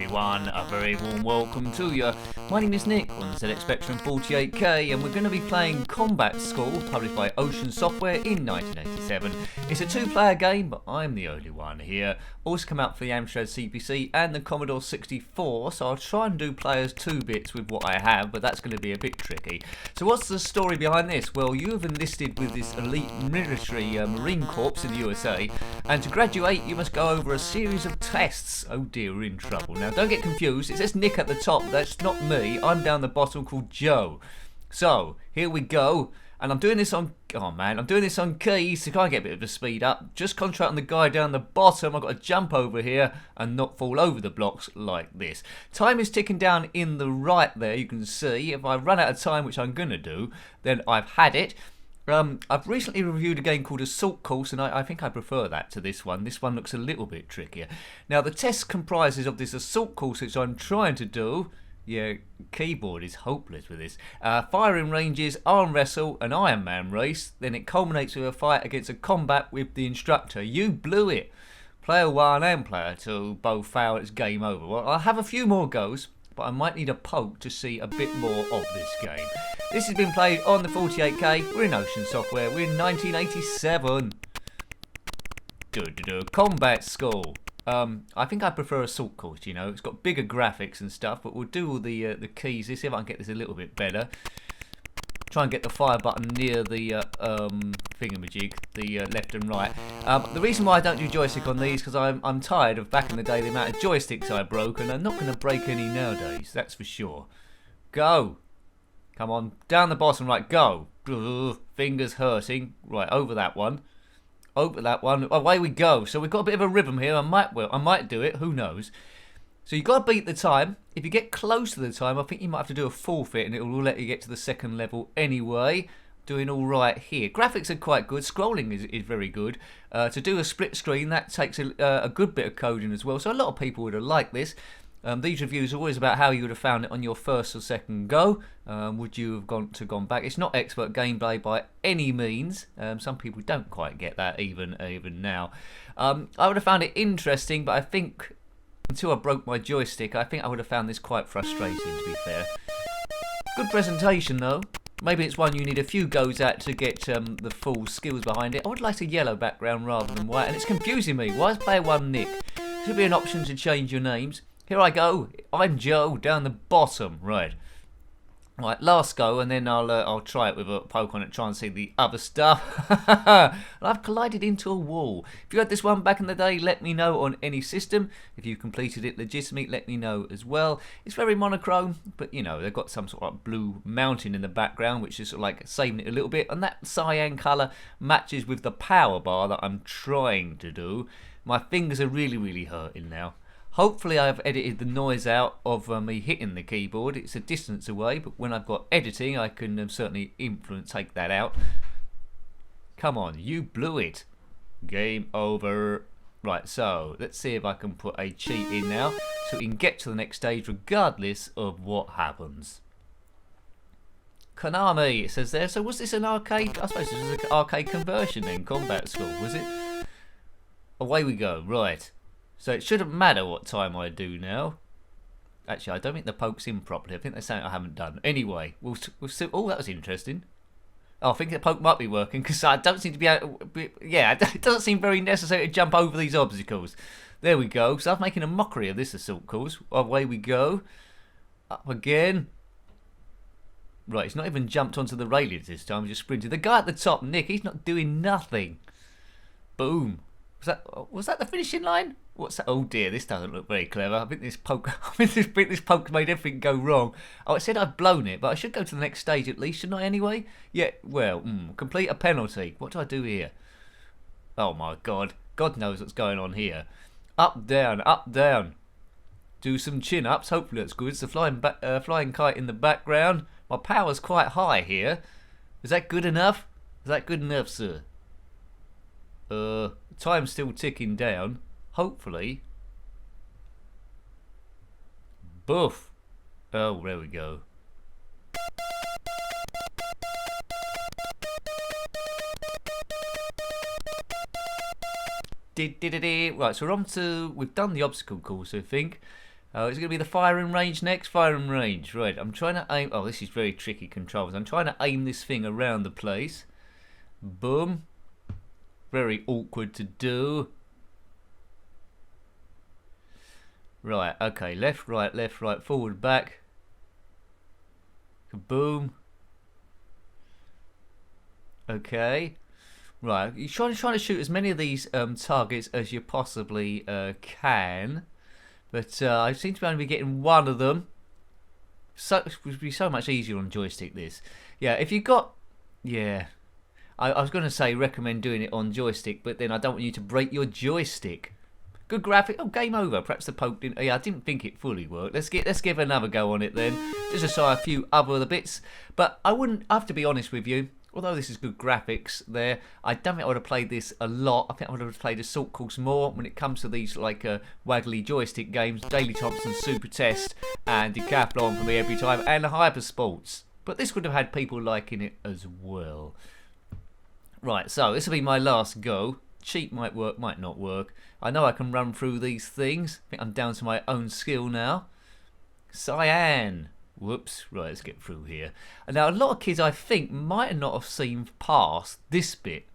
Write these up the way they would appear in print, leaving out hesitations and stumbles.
everyone, a very warm welcome to you. My name is Nick on ZXspectrum 48K and we're going to be playing Combat School, published by Ocean Software in 1987. It's a two-player game, but I'm the only one here. Also come out for the Amstrad CPC and the Commodore 64, so I'll try and do players 2 bits with what I have, but that's going to be a bit tricky. So what's the story behind this? Well, you have enlisted with this elite military Marine Corps in the USA, and to graduate you must go over a series of tests. Oh dear, we're in trouble. Now don't get confused, it says Nick at the top, that's not me, I'm down the bottom called Joe. So, here we go, and I'm doing this on, I'm doing this on keys to kind of get a bit of a speed up. Just concentrate on the guy down the bottom. I've got to jump over here and not fall over the blocks like this. Time is ticking down in the right there, you can see. If I run out of time, which I'm going to do, then I've had it. I've recently reviewed a game called Assault Course, and I think I prefer that to this one. This one looks a little bit trickier. Now, the test comprises of this Assault Course, which I'm trying to do. Yeah, keyboard is hopeless with this. Firing ranges, arm wrestle, an Iron Man race. Then it culminates with a fight against a combat with the instructor. You blew it. Player 1 and player 2 both fail. It's game over. Well, I'll have a few more goes, but I might need a poke to see a bit more of this game. This has been played on the 48K. We're in Ocean Software. We're in 1987. Combat School. I think I prefer Assault Course, you know. It's got bigger graphics and stuff, but we'll do all the keys. Let's see if I can get this a little bit better. Try and get the fire button near the thingamajig, the left and right. The reason why I don't do joystick on these because I'm tired of back in the day the amount of joysticks I broke, and I'm not going to break any nowadays, that's for sure. Go! Come on, down the bottom, right, go! Fingers hurting. Right, over that one. Over that one. Away we go. So we've got a bit of a rhythm here. I might do it, who knows. So you've got to beat the time. If you get close to the time, I think you might have to do a forfeit and it will let you get to the second level anyway. Doing all right here. Graphics are quite good. Scrolling is very good. To do a split screen, that takes a good bit of coding as well. So a lot of people would have liked this. These reviews are always about how you would have found it on your first or second go. Would you have gone back? It's not expert gameplay by any means. Some people don't quite get that even now. I would have found it interesting, but I think until I broke my joystick, I think I would have found this quite frustrating, to be fair. Good presentation though. Maybe it's one you need a few goes at to get the full skills behind it. I would like a yellow background rather than white, and it's confusing me. Why is player 1 Nick? Should be an option to change your names. Here I go. I'm Joe down the bottom. Right. Right, last go, and then I'll try it with a poke on it, try and see the other stuff. And I've collided into a wall. If you had this one back in the day, let me know on any system. If you completed it legitimately, let me know as well. It's very monochrome, but you know, they've got some sort of blue mountain in the background, which is sort of like saving it a little bit. And that cyan colour matches with the power bar that I'm trying to do. My fingers are really hurting now. Hopefully I've edited the noise out of me hitting the keyboard. It's a distance away, but when I've got editing I can certainly take that out. Come on, you blew it. Game over. Right, so let's see if I can put a cheat in now so we can get to the next stage regardless of what happens. Konami, it says there. So was this an arcade? I suppose this was an arcade conversion in Combat School, was it? Away we go, right. So it shouldn't matter what time I do now. Actually, I don't think the poke's in properly. I think there's something I haven't done. Anyway, we'll see. Oh, that was interesting. Oh, I think the poke might be working because I don't seem to be able to... Yeah, it doesn't seem very necessary to jump over these obstacles. There we go. So I'm making a mockery of this assault course. Away we go. Up again. Right, he's not even jumped onto the railings this time. He's just sprinted. The guy at the top, Nick, he's not doing nothing. Boom. Was that the finishing line? What's that? Oh dear, this doesn't look very clever. I think this poke made everything go wrong. Oh, it said I've blown it, but I should go to the next stage at least, shouldn't I anyway? Yeah, well, complete a penalty. What do I do here? Oh my god. God knows what's going on here. Up, down, up, down. Do some chin-ups. Hopefully that's good. It's the flying kite in the background. My power's quite high here. Is that good enough? Is that good enough, sir? Time's still ticking down. Hopefully. Boof. Oh, there we go. Right, so we're on to... We've done the obstacle course, I think. Oh, is it going to be the firing range next? Firing range, right. I'm trying to aim... Oh, this is very tricky controls. I'm trying to aim this thing around the place. Boom. Very awkward to do. Right, okay. Left, right, forward, back. Boom. Okay. Right, you're trying to shoot as many of these targets as you possibly can. But I seem to be only getting one of them. So it would be so much easier on joystick, this. Yeah, if you got... Yeah. I was going to say recommend doing it on joystick, but then I don't want you to break your joystick. Good graphic. Oh, game over. Perhaps the poke didn't... Yeah, I didn't think it fully worked. Let's give another go on it then. Just to try a few other bits. But I have to be honest with you. Although this is good graphics there, I don't think I would have played this a lot. I think I would have played Assault Course more when it comes to these like waggly joystick games, Daily Thompson, Super Test, and Decathlon for me every time, and Hyper Sports. But this would have had people liking it as well. Right, so this will be my last go. Cheat might work, might not work. I know I can run through these things. I think I'm down to my own skill now. Cyan. Whoops, right, let's get through here. And now, a lot of kids, I think, might not have seen past this bit.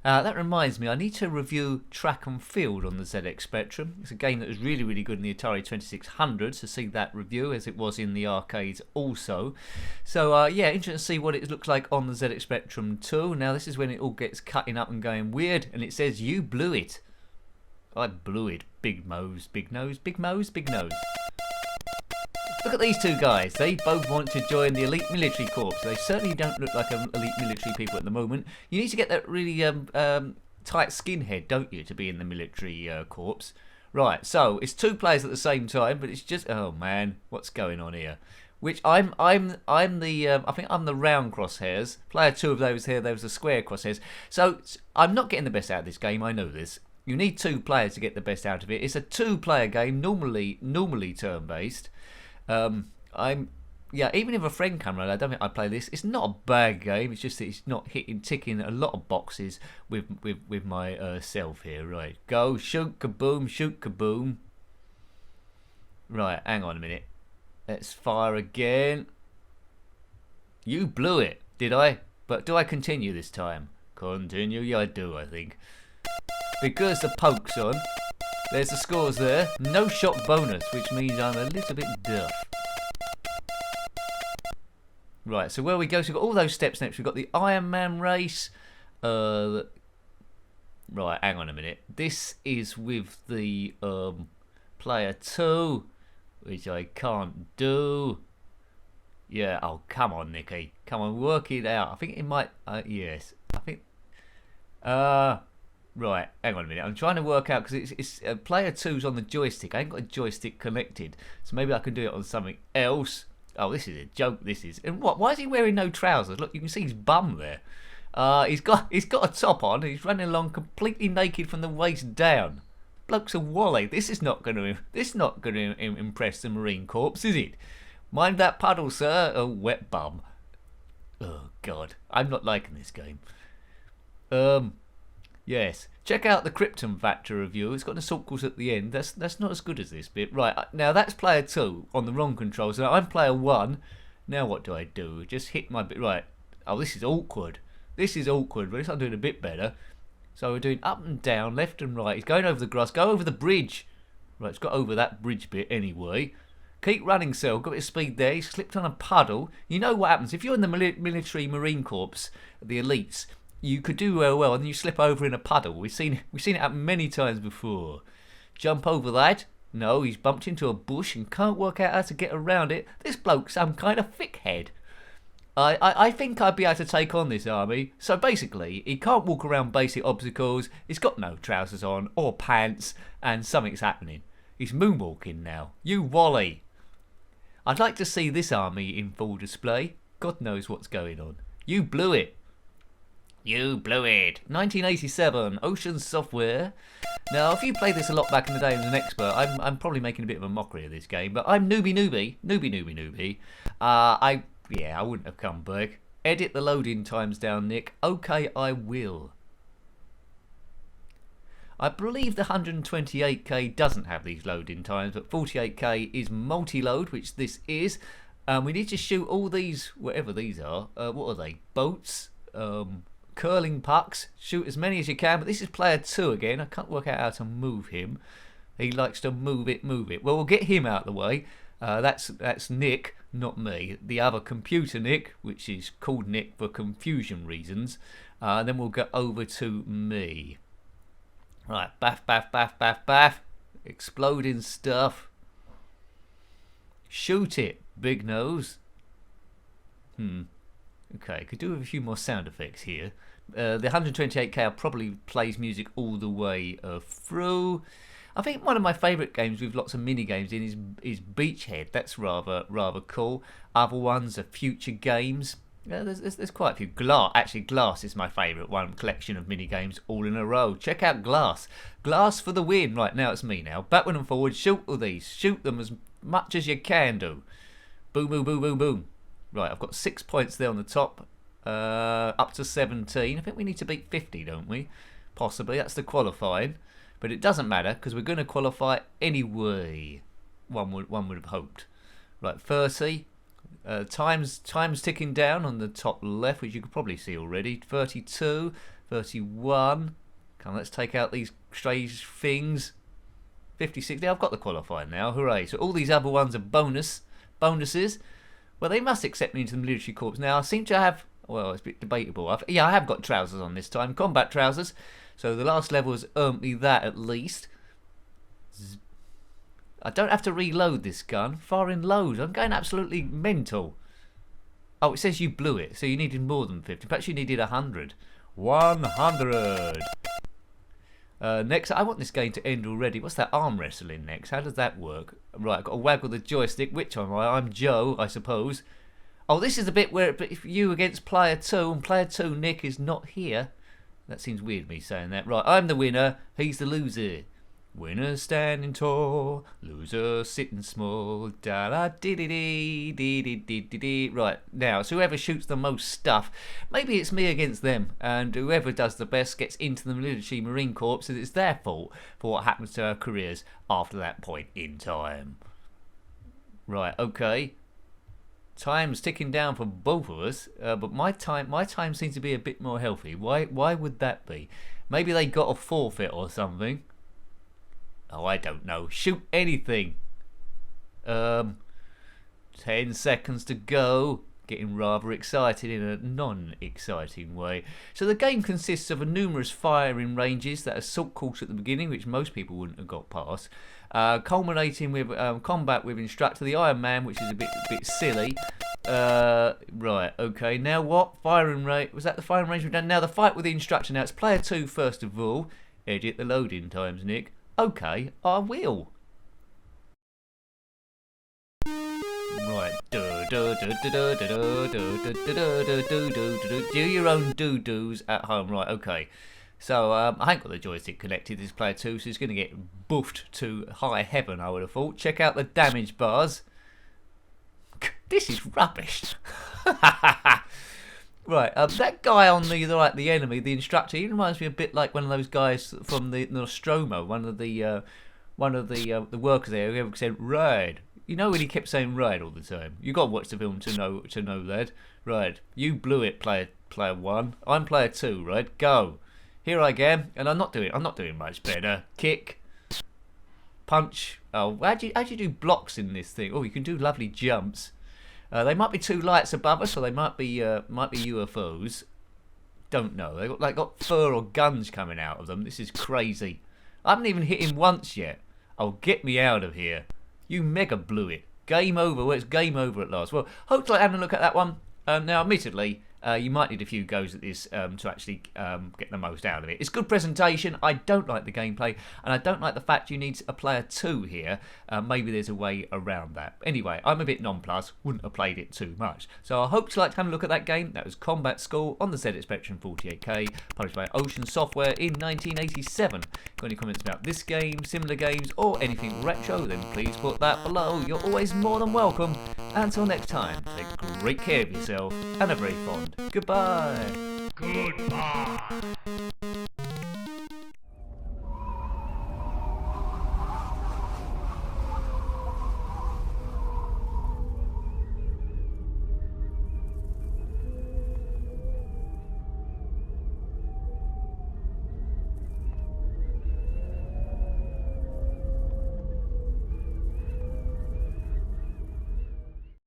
That reminds me, I need to review Track and Field on the ZXspectrum. It's a game that was really, really good in the Atari 2600, so see that review, as it was in the arcades also. So, yeah, interesting to see what it looks like on the ZXspectrum 2. Now, this is when it all gets cutting up and going weird, and it says, you blew it. I blew it. Big Mo's, big nose, big Mo's, big nose. Look at these two guys. They both want to join the elite military corps. They certainly don't look like elite military people at the moment. You need to get that really tight skinhead, don't you, to be in the military corps? Right. So it's two players at the same time, but it's just oh man, what's going on here? Which I'm the I think I'm the round crosshairs. Player 2 of those here, those are square crosshairs. So I'm not getting the best out of this game. I know this. You need two players to get the best out of it. It's a two-player game, normally turn-based. Even if a friend can run, I don't think I'd play this. It's not a bad game. It's just that it's not ticking a lot of boxes with my self here. Right, go shoot kaboom, shoot kaboom. Right, hang on a minute. Let's fire again. You blew it, did I? But do I continue this time? Continue, yeah, I do. I think because the poke's on. There's the scores there. No shot bonus, which means I'm a little bit duff. Right, so where we go, so we've got all those steps next. We've got the Iron Man race. Right, hang on a minute. This is with the player 2, which I can't do. Yeah, oh, come on, Nicky. Come on, work it out. I think it might, yes. I think, right, hang on a minute. I'm trying to work out because it's player 2's on the joystick. I ain't got a joystick connected, so maybe I can do it on something else. Oh, this is a joke. This is. And what? Why is he wearing no trousers? Look, you can see his bum there. He's got a top on. And he's running along completely naked from the waist down. Bloke's a wally. This is not going to impress the Marine Corps, is it? Mind that puddle, sir. Oh, wet bum. Oh God, I'm not liking this game. Yes. Check out the Krypton Factor review. It's got an assault course at the end. That's not as good as this bit. Right, now that's player 2 on the wrong controls. Now I'm player 1. Now what do I do? Just hit my bit. Right. Oh, this is awkward. This is awkward. But at least I'm doing a bit better. So we're doing up and down, left and right. He's going over the grass. Go over the bridge. Right, it's got over that bridge bit anyway. Keep running, Cell. Got a bit of speed there. He's slipped on a puddle. You know what happens? If you're in the military Marine Corps, the elites, you could do well and you slip over in a puddle. We've seen it happen many times before. Jump over that. No, he's bumped into a bush and can't work out how to get around it. This bloke's some kind of thick head. I think I'd be able to take on this army. So basically, he can't walk around basic obstacles. He's got no trousers on or pants, and something's happening. He's moonwalking now. You Wally. I'd like to see this army in full display. God knows what's going on. You blew it. You blew it. 1987, Ocean Software. Now, if you played this a lot back in the day as an expert, I'm probably making a bit of a mockery of this game, but I'm newbie. I wouldn't have come back. Edit the loading times down, Nick. Okay, I will. I believe the 128K doesn't have these loading times, but 48K is multi-load, which this is. We need to shoot all these, whatever these are. What are they? Boats? Curling pucks. Shoot as many as you can, but this is player 2 again. I can't work out how to move him. He likes to move it, move it. Well, we'll get him out of the way. That's Nick, not me. The other computer Nick, which is called Nick for confusion reasons. Then we'll go over to me. Right, baff, baff, baff, baff, baff. Exploding stuff. Shoot it, big nose. Okay, could do with a few more sound effects here. The 128K probably plays music all the way through. I think one of my favourite games with lots of mini games in is Beachhead. That's rather cool. Other ones are future games. There's quite a few. Glass is my favourite one. Collection of mini games all in a row. Check out Glass. Glass for the win. Right, now it's me now. Backward and forward. Shoot all these. Shoot them as much as you can do. Boom, boom, boom, boom, boom. Right, I've got 6 points there on the top. Up to 17. I think we need to beat 50, don't we? Possibly. That's the qualifying. But it doesn't matter because we're going to qualify anyway. One would have hoped. Right, 30. Time's ticking down on the top left, which you could probably see already. 32, 31. Come on, let's take out these strange things. 56. I've got the qualifying now. Hooray! So all these other ones are bonuses. Well, they must accept me into the military corps now. I seem to have. Well, it's a bit debatable. I have got trousers on this time, combat trousers. So the last level has earned me that at least. I don't have to reload this gun. Firing loads. I'm going absolutely mental. Oh, it says you blew it, so you needed more than 50. Perhaps you needed 100. 100. Next, I want this game to end already. What's that arm wrestling next? How does that work? Right, I've got to waggle the joystick. Which am I? I'm Joe, I suppose. Oh, this is the bit where if you against player 2, and player 2, Nick, is not here. That seems weird, me saying that. Right, I'm the winner. He's the loser. Winner standing tall, loser sitting small. Da da dee dee dee dee dee dee dee dee. Right, now, so whoever shoots the most stuff, maybe it's me against them, and whoever does the best gets into the military Marine Corps, and it's their fault for what happens to our careers after that point in time. Right, okay. Time's ticking down for both of us, but my time seems to be a bit more healthy. Why would that be? Maybe they got a forfeit or something. Oh, I don't know. Shoot anything. 10 seconds to go. Getting rather excited in a non-exciting way. So the game consists of numerous firing ranges, that assault course at the beginning, which most people wouldn't have got past, culminating with combat with instructor, the Iron Man, which is a bit silly. Right, okay, now what? Firing range, was that the firing range we've done? Now the fight with the instructor. Now it's player 2 first of all. Edit the loading times, Nick. Okay, I will. Right, do your own doo-doos at home. Right, okay. So I ain't got the joystick connected. This is player 2, so it's going to get boofed to high heaven, I would have thought. Check out the damage bars. This is rubbish. Right, that guy on the right, the enemy, the instructor, he reminds me a bit like one of those guys from the Nostromo, one of the workers there who ever said ride. You know when he kept saying ride all the time. You got to watch the film to know that. Right, you blew it, player 1. I'm player 2. Right, go. Here I am, and I'm not doing much better. Kick, punch. Oh, how'd you do blocks in this thing? Oh, you can do lovely jumps. They might be 2 lights above us, or they might be UFOs. Don't know. They got fur or guns coming out of them. This is crazy. I haven't even hit him once yet. Oh, get me out of here. You mega blew it. Game over. Well, it's game over at last. Well, hope to having a look at that one. Now, admittedly, you might need a few goes at this to actually get the most out of it. It's good presentation. I don't like the gameplay, and I don't like the fact you need a player 2 here. Maybe there's a way around that. Anyway, I'm a bit nonplussed. Wouldn't have played it too much. So I hope you liked having a look at that game. That was Combat School on the ZXspectrum 48K, published by Ocean Software in 1987. Got any comments about this game, similar games, or anything retro, then please put that below. You're always more than welcome. Until next time, take great care of yourself, and a very fond goodbye. Goodbye.